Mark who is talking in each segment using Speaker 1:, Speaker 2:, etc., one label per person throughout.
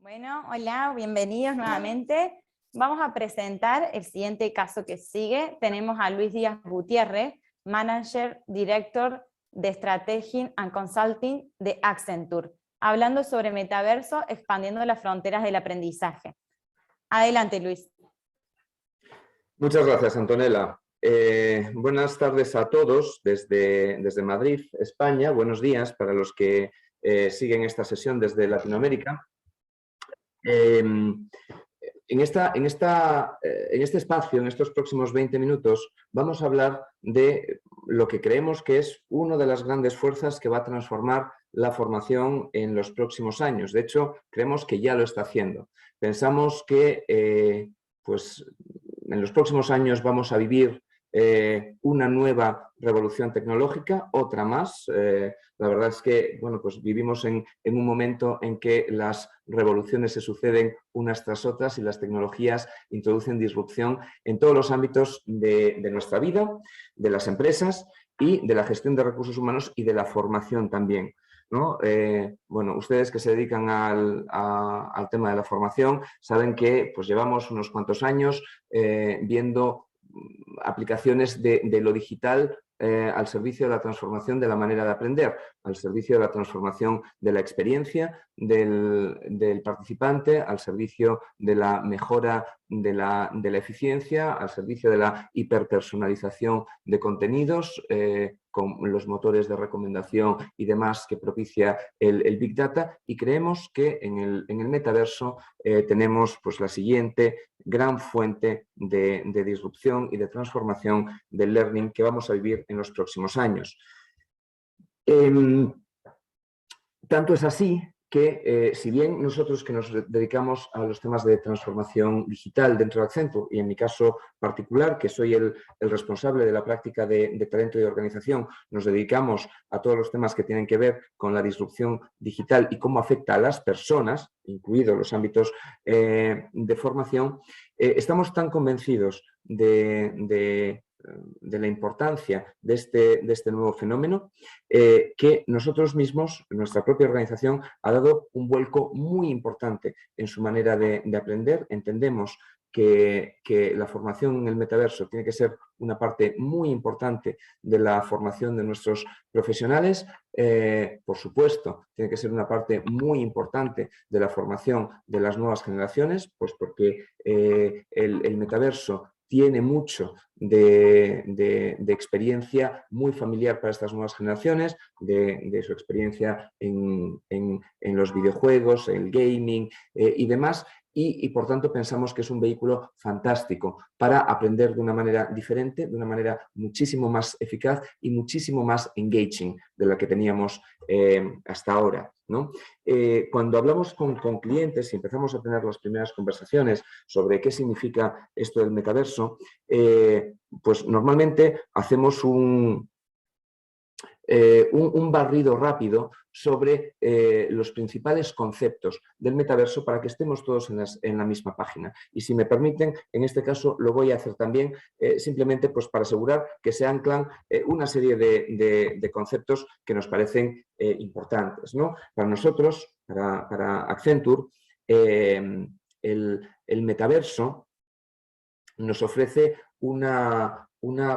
Speaker 1: Bueno, hola, bienvenidos nuevamente. Vamos a presentar el siguiente caso que sigue. Tenemos a Luis Díaz Gutiérrez, Manager Director de Strategy and Consulting de Accenture, hablando sobre metaverso, expandiendo las fronteras del aprendizaje. Adelante, Luis.
Speaker 2: Muchas gracias, Antonella. Buenas tardes a todos desde Madrid, España. Buenos días para los que siguen esta sesión desde Latinoamérica. En este espacio, en estos próximos 20 minutos, vamos a hablar de lo que creemos que es una de las grandes fuerzas que va a transformar la formación en los próximos años. De hecho, creemos que ya lo está haciendo. Pensamos que pues, en los próximos años vamos a vivir una nueva revolución tecnológica, otra más. La verdad es que bueno, pues vivimos en un momento en que las revoluciones se suceden unas tras otras y las tecnologías introducen disrupción en todos los ámbitos de nuestra vida, de las empresas y de la gestión de recursos humanos y de la formación también, ¿no? Bueno, ustedes que se dedican al tema de la formación saben que pues, llevamos unos cuantos años viendo aplicaciones de lo digital al servicio de la transformación de la manera de aprender, al servicio de la transformación de la experiencia del participante, al servicio de la mejora de la eficiencia, al servicio de la hiperpersonalización de contenidos, con los motores de recomendación y demás que propicia el Big Data, y creemos que en el metaverso tenemos pues, la siguiente gran fuente de disrupción y de transformación del learning que vamos a vivir en los próximos años. Tanto es así que, si bien nosotros que nos dedicamos a los temas de transformación digital dentro de Accenture, y en mi caso particular, que soy el responsable de la práctica de talento y organización, nos dedicamos a todos los temas que tienen que ver con la disrupción digital y cómo afecta a las personas, incluidos los ámbitos de formación, estamos tan convencidos de la importancia de este nuevo fenómeno, que nosotros mismos, nuestra propia organización, ha dado un vuelco muy importante en su manera de aprender. Entendemos que la formación en el metaverso tiene que ser una parte muy importante de la formación de nuestros profesionales. Por supuesto, tiene que ser una parte muy importante de la formación de las nuevas generaciones, pues porque el metaverso tiene mucho de experiencia muy familiar para estas nuevas generaciones, de su experiencia en los videojuegos, el gaming y demás. Y por tanto pensamos que es un vehículo fantástico para aprender de una manera diferente, de una manera muchísimo más eficaz y muchísimo más engaging de la que teníamos hasta ahora, ¿no? Cuando hablamos con clientes y empezamos a tener las primeras conversaciones sobre qué significa esto del metaverso, pues normalmente hacemos un barrido rápido sobre los principales conceptos del metaverso para que estemos todos en la misma página. Y si me permiten, en este caso lo voy a hacer también simplemente pues, para asegurar que se anclan una serie de conceptos que nos parecen importantes, ¿no? Para nosotros, para Accenture, el metaverso nos ofrece una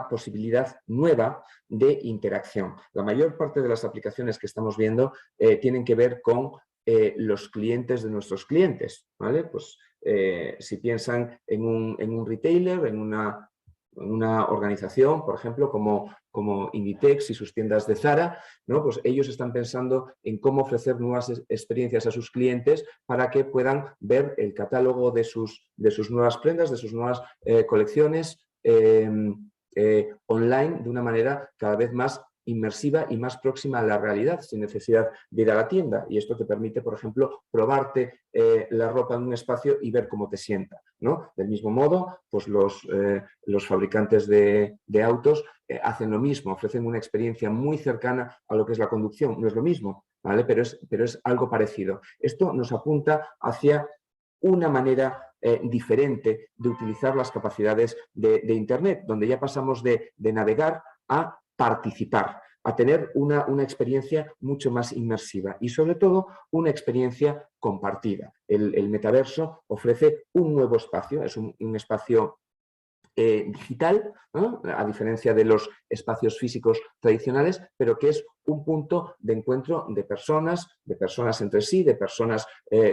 Speaker 2: posibilidad nueva de interacción. La mayor parte de las aplicaciones que estamos viendo tienen que ver con los clientes de nuestros clientes, ¿vale? Pues si piensan en un retailer, en una organización, por ejemplo, como Inditex y sus tiendas de Zara, ¿no? Pues ellos están pensando en cómo ofrecer nuevas experiencias a sus clientes para que puedan ver el catálogo de sus nuevas prendas, de sus nuevas colecciones online de una manera cada vez más inmersiva y más próxima a la realidad, sin necesidad de ir a la tienda. Y esto te permite, por ejemplo, probarte la ropa en un espacio y ver cómo te sienta, ¿no? Del mismo modo, pues los fabricantes de autos hacen lo mismo, ofrecen una experiencia muy cercana a lo que es la conducción. No es lo mismo, ¿vale? Pero es algo parecido. Esto nos apunta hacia una manera diferente de utilizar las capacidades de Internet, donde ya pasamos de navegar a participar a tener una experiencia mucho más inmersiva y sobre todo una experiencia compartida. El metaverso ofrece un nuevo espacio, es un espacio digital, ¿no? A diferencia de los espacios físicos tradicionales, pero que es un punto de encuentro de personas entre sí, de personas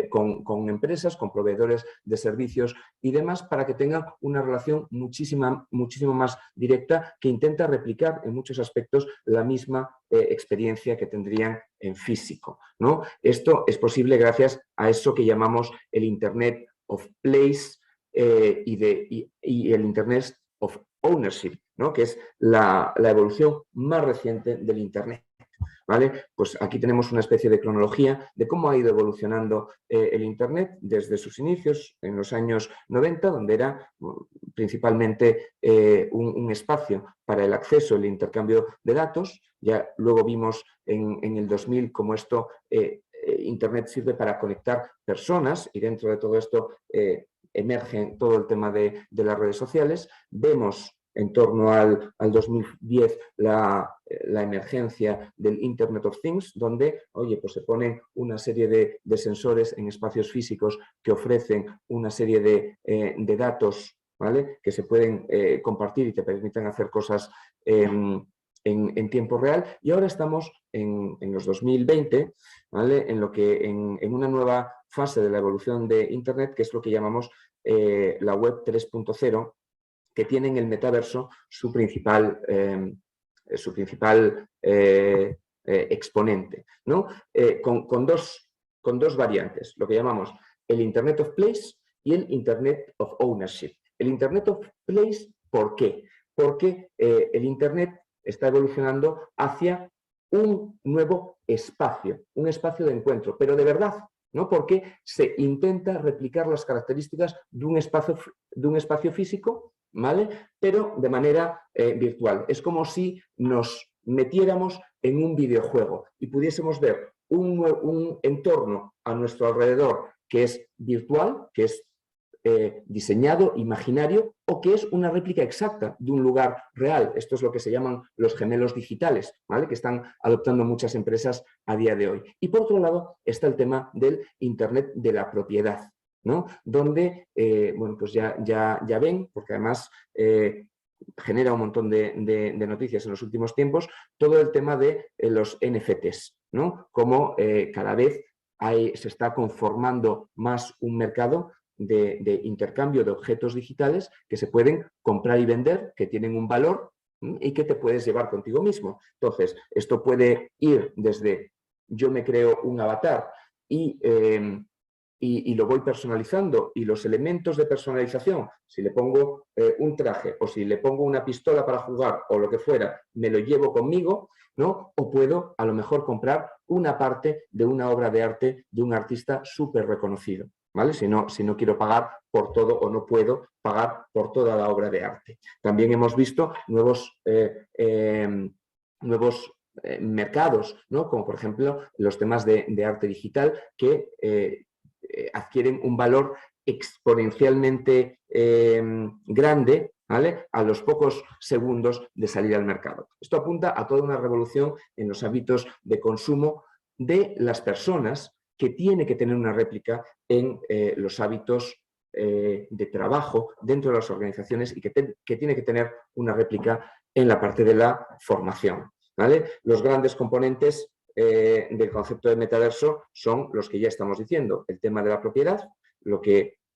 Speaker 2: con empresas, con proveedores de servicios y demás, para que tengan una relación muchísimo más directa, que intenta replicar en muchos aspectos la misma experiencia que tendrían en físico, ¿no? Esto es posible gracias a eso que llamamos el Internet of Place, y el Internet of Ownership, ¿no? Que es la evolución más reciente del Internet. ¿Vale? Pues aquí tenemos una especie de cronología de cómo ha ido evolucionando el Internet desde sus inicios en los años 90, donde era principalmente un espacio para el acceso, el intercambio de datos. Ya luego vimos en el 2000 cómo esto, Internet sirve para conectar personas, y dentro de todo esto emerge todo el tema de las redes sociales. Vemos en torno al 2010 la emergencia del Internet of Things, donde, oye, pues se ponen una serie de sensores en espacios físicos que ofrecen una serie de datos, ¿vale?, que se pueden compartir y te permiten hacer cosas en tiempo real. Y ahora estamos en los 2020, ¿vale?, en una nueva fase de la evolución de Internet, que es lo que llamamos la web 3.0, que tiene en el metaverso su principal exponente, ¿no? Con dos variantes, lo que llamamos el Internet of Place y el Internet of Ownership. El Internet of Place, ¿por qué? Porque el Internet está evolucionando hacia un nuevo espacio, un espacio de encuentro, pero de verdad, ¿no? Porque se intenta replicar las características de un espacio físico, ¿vale?, pero de manera virtual. Es como si nos metiéramos en un videojuego y pudiésemos ver un entorno a nuestro alrededor que es virtual, que es diseñado, imaginario, o que es una réplica exacta de un lugar real. Esto es lo que se llaman los gemelos digitales, ¿vale?, que están adoptando muchas empresas a día de hoy. Y por otro lado está el tema del Internet de la propiedad, ¿no?, donde, bueno, pues ya ven, porque además genera un montón de noticias en los últimos tiempos, todo el tema de los NFTs, ¿no?, como cada vez se está conformando más un mercado de intercambio de objetos digitales que se pueden comprar y vender, que tienen un valor y que te puedes llevar contigo mismo. Entonces, esto puede ir desde yo me creo un avatar y lo voy personalizando, y los elementos de personalización, si le pongo un traje o si le pongo una pistola para jugar o lo que fuera, me lo llevo conmigo, ¿no? O puedo a lo mejor comprar una parte de una obra de arte de un artista súper reconocido, ¿vale? Si no quiero pagar por todo, o no puedo pagar por toda la obra de arte. También hemos visto nuevos mercados, ¿no?, como por ejemplo los temas de arte digital, que adquieren un valor exponencialmente grande, ¿vale?, a los pocos segundos de salir al mercado. Esto apunta a toda una revolución en los hábitos de consumo de las personas, que tiene que tener una réplica en los hábitos de trabajo dentro de las organizaciones, y que tiene que tener una réplica en la parte de la formación, ¿vale? Los grandes componentes del concepto de metaverso son los que ya estamos diciendo: el tema de la propiedad,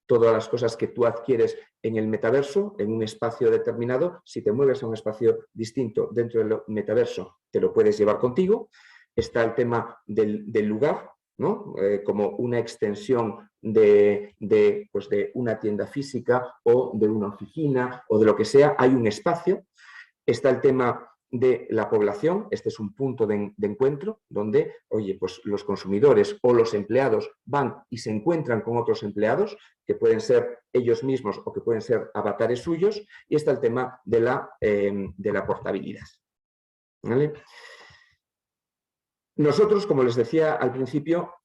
Speaker 2: todas las cosas que tú adquieres en el metaverso, en un espacio determinado. Si te mueves a un espacio distinto dentro del metaverso, te lo puedes llevar contigo. Está el tema del lugar, ¿no?, como una extensión de una tienda física o de una oficina o de lo que sea. Hay un espacio. Está el tema de la población. Este es un punto de encuentro donde, oye, pues los consumidores o los empleados van y se encuentran con otros empleados, que pueden ser ellos mismos o que pueden ser avatares suyos. Y está el tema de la portabilidad, ¿vale? Nosotros, como les decía al principio,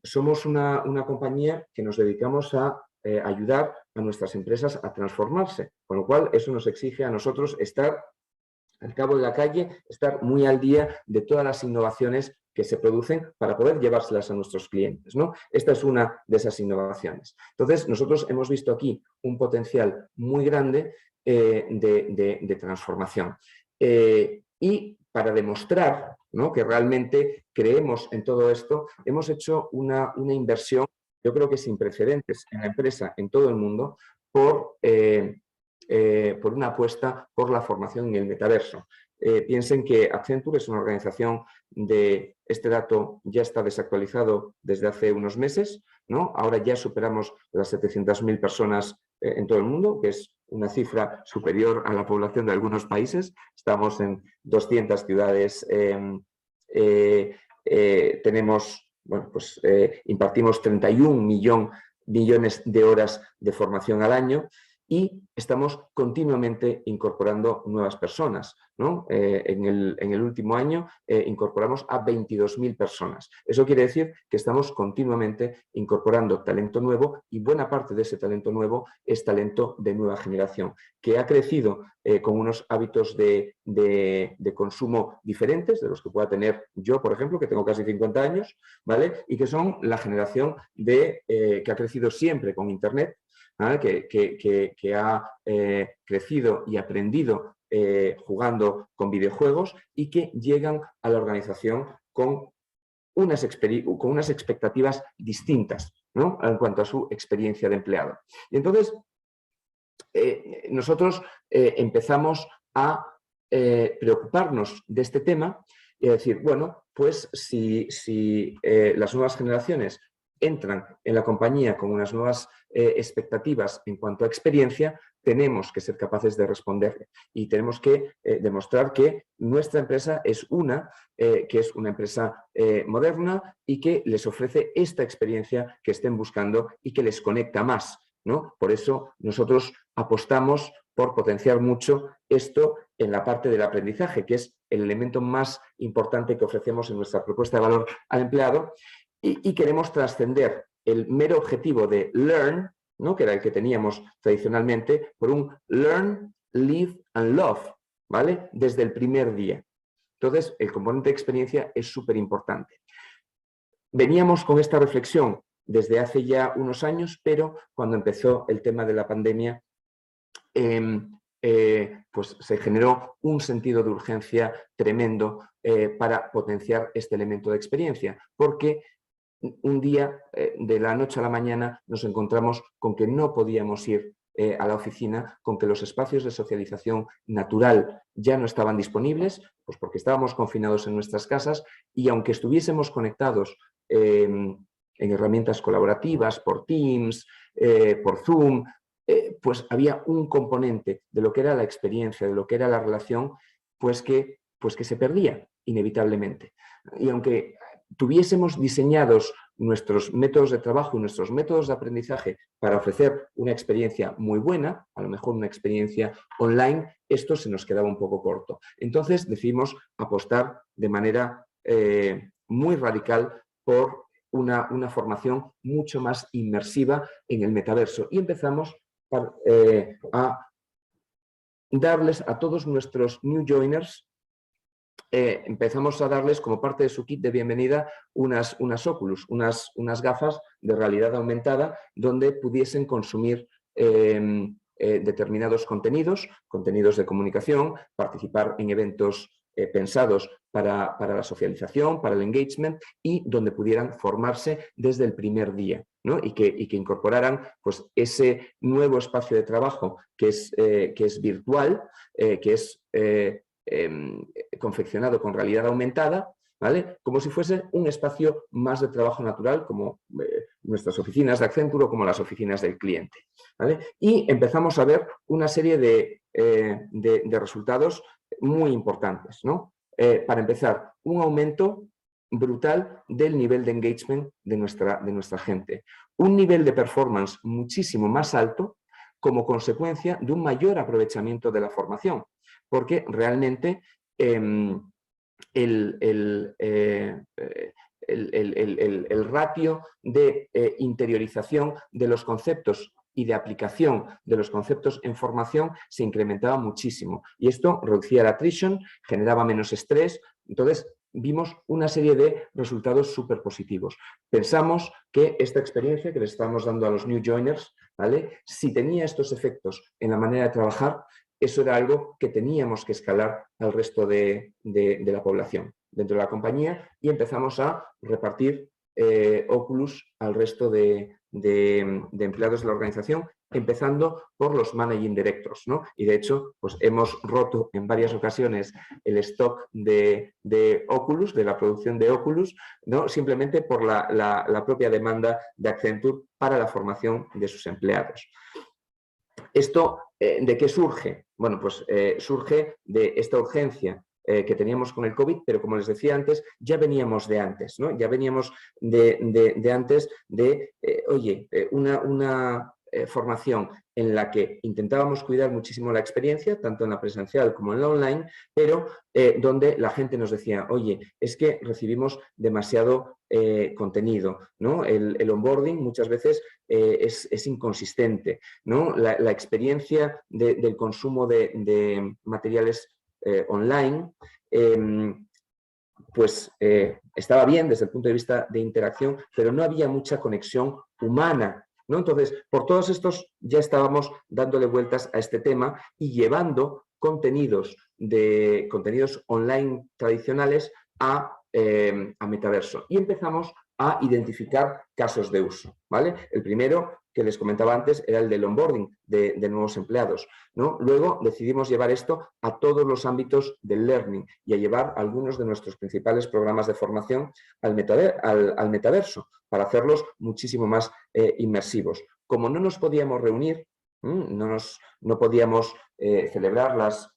Speaker 2: somos una compañía que nos dedicamos a ayudar a nuestras empresas a transformarse, con lo cual eso nos exige a nosotros estar al cabo de la calle, estar muy al día de todas las innovaciones que se producen para poder llevárselas a nuestros clientes, ¿no? Esta es una de esas innovaciones. Entonces, nosotros hemos visto aquí un potencial muy grande de transformación. Y para demostrar, ¿no?, que realmente creemos en todo esto, hemos hecho una inversión, yo creo que sin precedentes en la empresa, en todo el mundo, por una apuesta por la formación en el metaverso. Piensen que Accenture es una organización este dato ya está desactualizado desde hace unos meses, ¿no? Ahora ya superamos las 700.000 personas en todo el mundo, que es una cifra superior a la población de algunos países. Estamos en 200 ciudades. Tenemos, bueno, pues impartimos 31 millones de horas de formación al año y estamos continuamente incorporando nuevas personas, ¿no? En el último año incorporamos a 22.000 personas. Eso quiere decir que estamos continuamente incorporando talento nuevo y buena parte de ese talento nuevo es talento de nueva generación, que ha crecido con unos hábitos de consumo diferentes de los que pueda tener yo, por ejemplo, que tengo casi 50 años, ¿vale? Y que son la generación que ha crecido siempre con Internet, ¿vale? que ha crecido y aprendido jugando con videojuegos y que llegan a la organización con unas expectativas distintas, ¿no?, en cuanto a su experiencia de empleado. Y entonces, nosotros empezamos a preocuparnos de este tema y a decir, bueno, pues si las nuevas generaciones entran en la compañía con unas nuevas expectativas en cuanto a experiencia, tenemos que ser capaces de responderle y tenemos que demostrar que nuestra empresa es que es una empresa moderna y que les ofrece esta experiencia que estén buscando y que les conecta más, ¿no? Por eso nosotros apostamos por potenciar mucho esto en la parte del aprendizaje, que es el elemento más importante que ofrecemos en nuestra propuesta de valor al empleado, y queremos trascender el mero objetivo de learn, ¿no?, que era el que teníamos tradicionalmente, por un learn, live and love, ¿vale?, desde el primer día. Entonces, el componente de experiencia es súper importante. Veníamos con esta reflexión desde hace ya unos años, pero cuando empezó el tema de la pandemia, pues se generó un sentido de urgencia tremendo para potenciar este elemento de experiencia, porque un día, de la noche a la mañana, nos encontramos con que no podíamos ir a la oficina, con que los espacios de socialización natural ya no estaban disponibles, pues porque estábamos confinados en nuestras casas y aunque estuviésemos conectados en herramientas colaborativas, por Teams, por Zoom, pues había un componente de lo que era la experiencia, de lo que era la relación, pues que se perdía inevitablemente. Y aunque tuviésemos diseñados nuestros métodos de trabajo y nuestros métodos de aprendizaje para ofrecer una experiencia muy buena, a lo mejor una experiencia online, esto se nos quedaba un poco corto. Entonces decidimos apostar de manera muy radical por una formación mucho más inmersiva en el metaverso y empezamos a darles a todos nuestros new joiners, empezamos a darles como parte de su kit de bienvenida unas Oculus, unas gafas de realidad aumentada donde pudiesen consumir determinados contenidos de comunicación, participar en eventos pensados para la socialización, para el engagement y donde pudieran formarse desde el primer día, ¿no? y que incorporaran pues, ese nuevo espacio de trabajo que es virtual, que es confeccionado con realidad aumentada, ¿vale?, como si fuese un espacio más de trabajo natural, como nuestras oficinas de Accenture o como las oficinas del cliente, ¿vale? Y empezamos a ver una serie de resultados muy importantes, ¿no? Para empezar, un aumento brutal del nivel de engagement de nuestra gente, un nivel de performance muchísimo más alto como consecuencia de un mayor aprovechamiento de la formación, porque realmente el ratio de interiorización de los conceptos y de aplicación de los conceptos en formación se incrementaba muchísimo. Y esto reducía la attrition, generaba menos estrés. Entonces, vimos una serie de resultados súper positivos. Pensamos que esta experiencia que le estamos dando a los new joiners, ¿vale? Si tenía estos efectos en la manera de trabajar, eso era algo que teníamos que escalar al resto de la población dentro de la compañía y empezamos a repartir Oculus al resto de empleados de la organización, empezando por los managing directors, ¿no? Y de hecho, pues hemos roto en varias ocasiones el stock de Oculus, de la producción de Oculus, ¿no? Simplemente por la propia demanda de Accenture para la formación de sus empleados. ¿Esto de qué surge? Bueno, pues surge de esta urgencia que teníamos con el COVID, pero como les decía antes, ya veníamos de antes, ¿no? Ya veníamos de antes de, una formación en la que intentábamos cuidar muchísimo la experiencia, tanto en la presencial como en la online, pero donde la gente nos decía, oye, es que recibimos demasiado contenido, ¿no? El onboarding muchas veces es inconsistente, ¿no? La experiencia del consumo de materiales online, pues estaba bien desde el punto de vista de interacción, pero no había mucha conexión humana, ¿no? Entonces, por todos estos ya estábamos dándole vueltas a este tema y llevando contenidos online tradicionales a metaverso. Y empezamos a identificar casos de uso, ¿vale? El primero que les comentaba antes era el del onboarding de nuevos empleados, ¿no? Luego decidimos llevar esto a todos los ámbitos del learning y a llevar algunos de nuestros principales programas de formación al metaverso para hacerlos muchísimo más inmersivos. Como no nos podíamos reunir, no podíamos celebrar las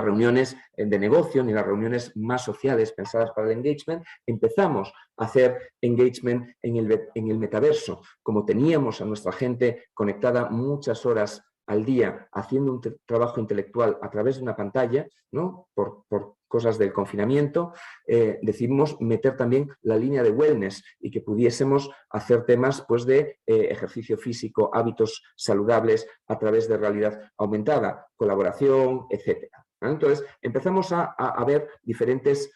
Speaker 2: reuniones de negocio ni las reuniones más sociales pensadas para el engagement, empezamos a hacer engagement en el metaverso. Como teníamos a nuestra gente conectada muchas horas al día haciendo un trabajo intelectual a través de una pantalla, ¿no? Por cosas del confinamiento, decidimos meter también la línea de wellness y que pudiésemos hacer temas pues, de ejercicio físico, hábitos saludables a través de realidad aumentada, colaboración, etcétera. Entonces, empezamos a ver diferentes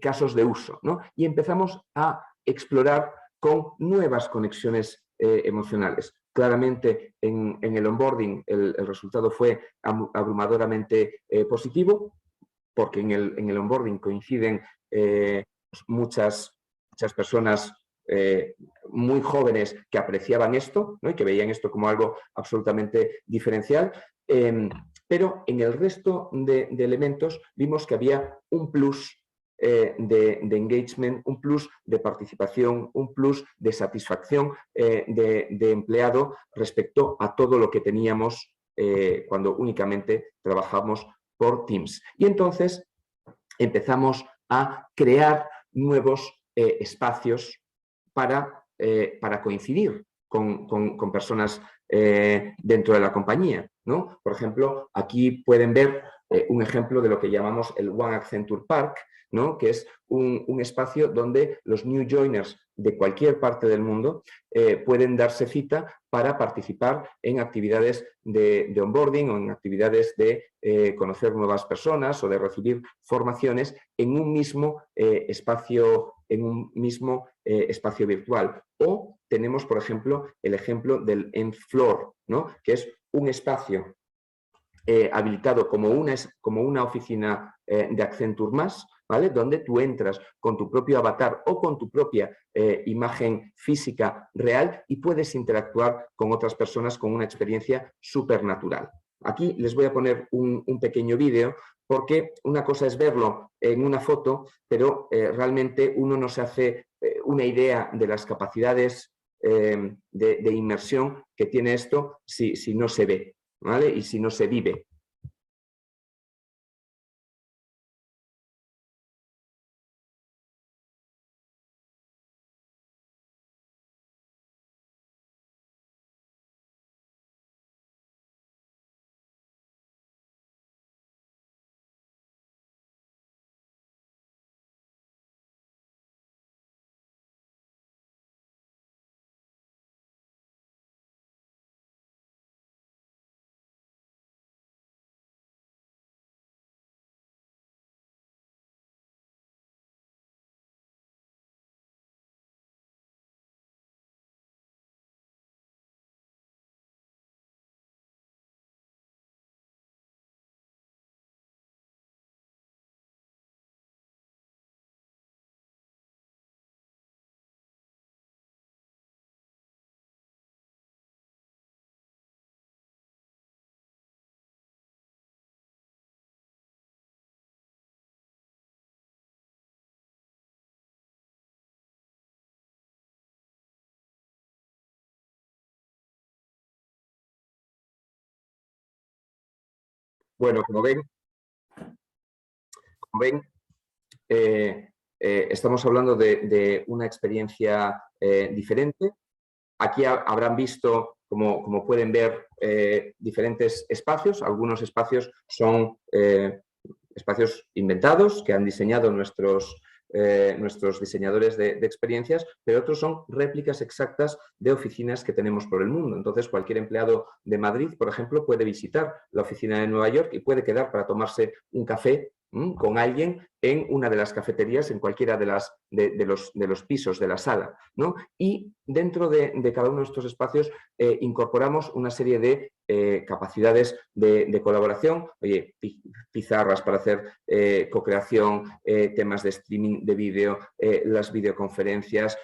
Speaker 2: casos de uso, ¿no? Y empezamos a explorar con nuevas conexiones emocionales. Claramente, en el onboarding el resultado fue abrumadoramente positivo, porque en el onboarding coinciden muchas personas muy jóvenes que apreciaban esto, ¿no? Y que veían esto como algo absolutamente diferencial. Pero en el resto de elementos vimos que había un plus de engagement, un plus de participación, un plus de satisfacción de empleado respecto a todo lo que teníamos cuando únicamente trabajamos por Teams. Y entonces empezamos a crear nuevos espacios para coincidir con personas dentro de la compañía, ¿no? Por ejemplo, aquí pueden ver un ejemplo de lo que llamamos el One Accenture Park, ¿no? Que es un espacio donde los new joiners de cualquier parte del mundo pueden darse cita para participar en actividades de onboarding o en actividades de conocer nuevas personas o de recibir formaciones en un mismo espacio virtual. O tenemos, por ejemplo, el ejemplo del Nth Floor, ¿no? Que es un espacio habilitado como una oficina de Accenture más, ¿vale? Donde tú entras con tu propio avatar o con tu propia imagen física real y puedes interactuar con otras personas con una experiencia súper natural. Aquí les voy a poner un pequeño vídeo porque una cosa es verlo en una foto, pero realmente uno no se hace una idea de las capacidades de inmersión que tiene esto si no se ve, ¿vale? Y si no se vive. Bueno, como ven estamos hablando de una experiencia diferente. Aquí habrán visto, como pueden ver, diferentes espacios. Algunos espacios son espacios inventados que han diseñado nuestros diseñadores de experiencias, pero otros son réplicas exactas de oficinas que tenemos por el mundo. Entonces, cualquier empleado de Madrid, por ejemplo, puede visitar la oficina de Nueva York y puede quedar para tomarse un café con alguien en una de las cafeterías, en cualquiera de los pisos de la sala, ¿no? Y dentro de cada uno de estos espacios incorporamos una serie de capacidades de colaboración, oye, pizarras para hacer co-creación, temas de streaming de vídeo, las videoconferencias,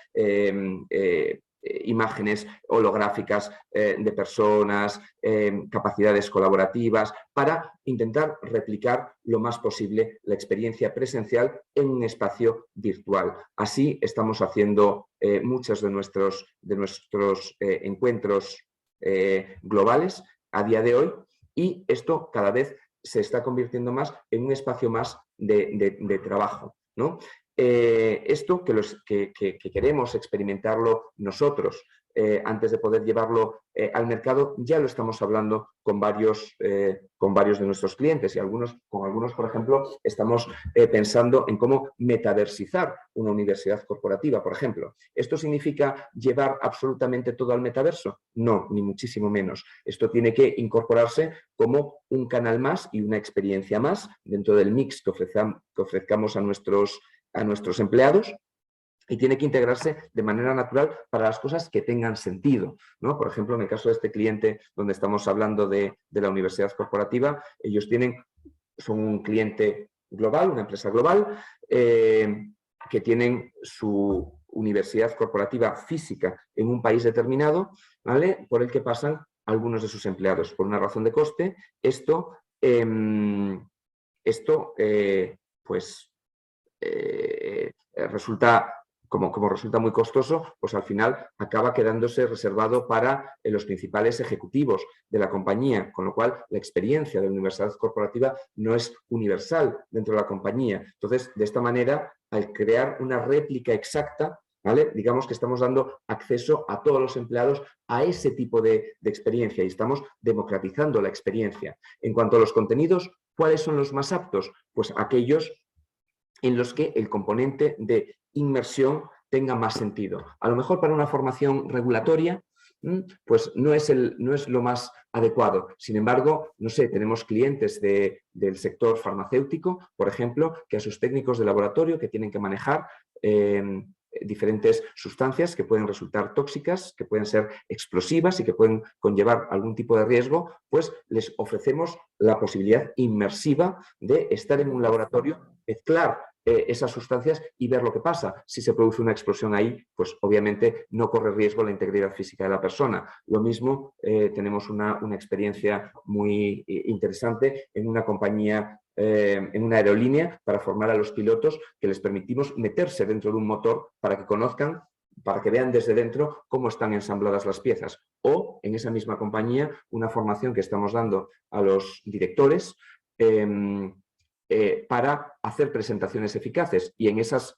Speaker 2: imágenes holográficas de personas, capacidades colaborativas, para intentar replicar lo más posible la experiencia presencial en un espacio virtual. Así estamos haciendo muchos de nuestros encuentros globales a día de hoy, y esto cada vez se está convirtiendo más en un espacio más de trabajo, ¿no? Esto que queremos experimentarlo nosotros antes de poder llevarlo al mercado, ya lo estamos hablando con varios de nuestros clientes, y con algunos, por ejemplo, estamos pensando en cómo metaversizar una universidad corporativa, por ejemplo. ¿Esto significa llevar absolutamente todo al metaverso? No, ni muchísimo menos. Esto tiene que incorporarse como un canal más y una experiencia más dentro del mix que ofrezcamos a nuestros empleados, y tiene que integrarse de manera natural para las cosas que tengan sentido, ¿no? Por ejemplo, en el caso de este cliente donde estamos hablando de la universidad corporativa, ellos son un cliente global, una empresa global, que tienen su universidad corporativa física en un país determinado, ¿vale?, por el que pasan algunos de sus empleados. Por una razón de coste, resulta, como resulta muy costoso, pues al final acaba quedándose reservado para los principales ejecutivos de la compañía, con lo cual la experiencia de la universidad corporativa no es universal dentro de la compañía. Entonces, de esta manera, al crear una réplica exacta, ¿vale?, digamos que estamos dando acceso a todos los empleados a ese tipo de experiencia, y estamos democratizando la experiencia. En cuanto a los contenidos, ¿cuáles son los más aptos? Pues aquellos en los que el componente de inmersión tenga más sentido. A lo mejor para una formación regulatoria, pues no es lo más adecuado. Sin embargo, no sé, tenemos clientes del sector farmacéutico, por ejemplo, que a sus técnicos de laboratorio que tienen que manejar diferentes sustancias que pueden resultar tóxicas, que pueden ser explosivas y que pueden conllevar algún tipo de riesgo, pues les ofrecemos la posibilidad inmersiva de estar en un laboratorio, mezclar esas sustancias y ver lo que pasa. Si se produce una explosión ahí, pues obviamente no corre riesgo la integridad física de la persona. Lo mismo, tenemos una experiencia muy interesante en una compañía, en una aerolínea, para formar a los pilotos, que les permitimos meterse dentro de un motor para que conozcan, para que vean desde dentro cómo están ensambladas las piezas. O, en esa misma compañía, una formación que estamos dando a los directores para hacer presentaciones eficaces, y en esas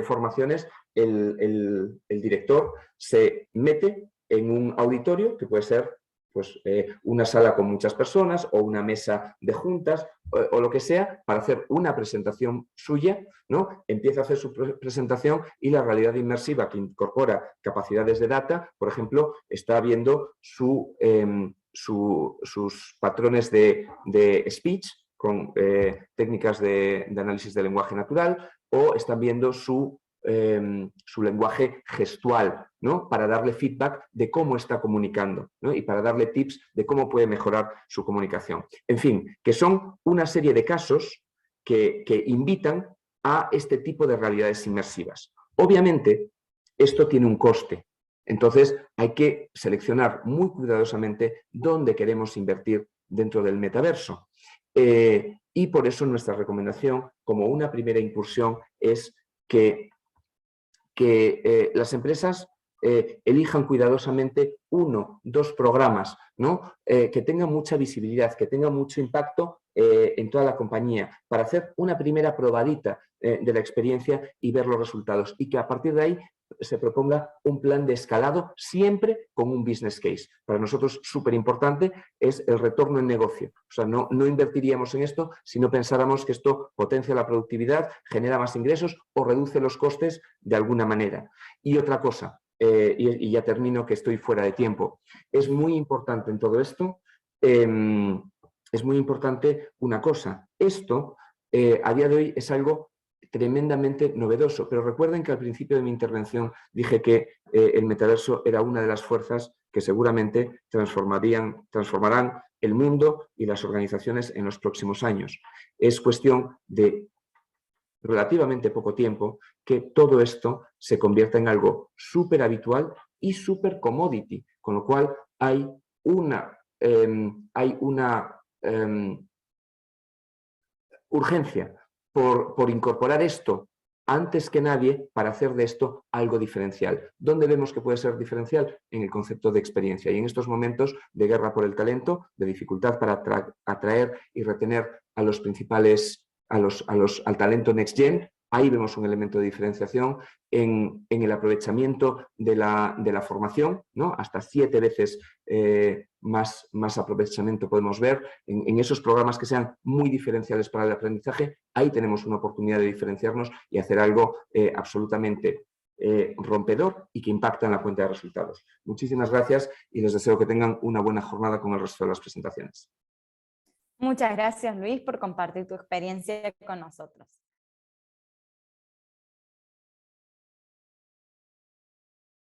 Speaker 2: formaciones el director se mete en un auditorio que puede ser, pues, una sala con muchas personas o una mesa de juntas o lo que sea, para hacer una presentación suya, ¿no? Empieza a hacer su presentación, y la realidad inmersiva, que incorpora capacidades de data, por ejemplo, está viendo sus patrones de speech con técnicas de análisis de lenguaje natural, o están viendo su lenguaje gestual, ¿no?, para darle feedback de cómo está comunicando, ¿no?, y para darle tips de cómo puede mejorar su comunicación. En fin, que son una serie de casos que invitan a este tipo de realidades inmersivas. Obviamente, esto tiene un coste. Entonces, hay que seleccionar muy cuidadosamente dónde queremos invertir dentro del metaverso. Y por eso nuestra recomendación, como una primera incursión, es que las empresas elijan cuidadosamente 1, 2 programas, ¿no? Que tengan mucha visibilidad, que tengan mucho impacto en toda la compañía, para hacer una primera probadita de la experiencia y ver los resultados, y que a partir de ahí se proponga un plan de escalado siempre con un business case. Para nosotros súper importante es el retorno en negocio. O sea, no invertiríamos en esto si no pensáramos que esto potencia la productividad, genera más ingresos o reduce los costes de alguna manera. Y otra cosa, y ya termino que estoy fuera de tiempo, es muy importante en todo esto, es muy importante una cosa. Esto a día de hoy es algo tremendamente novedoso, pero recuerden que al principio de mi intervención dije que el metaverso era una de las fuerzas que seguramente transformarán el mundo y las organizaciones en los próximos años. Es cuestión de relativamente poco tiempo que todo esto se convierta en algo súper habitual y súper commodity, con lo cual hay una urgencia por incorporar esto antes que nadie para hacer de esto algo diferencial. ¿Dónde vemos que puede ser diferencial? En el concepto de experiencia. Y en estos momentos de guerra por el talento, de dificultad para atraer y retener a los principales, al talento next gen, ahí vemos un elemento de diferenciación en el aprovechamiento de la formación, ¿no? Hasta 7 veces más aprovechamiento podemos ver en esos programas que sean muy diferenciales para el aprendizaje. Ahí tenemos una oportunidad de diferenciarnos y hacer algo absolutamente rompedor y que impacta en la cuenta de resultados. Muchísimas gracias y les deseo que tengan una buena jornada con el resto de las presentaciones.
Speaker 1: Muchas gracias, Luis, por compartir tu experiencia con nosotros.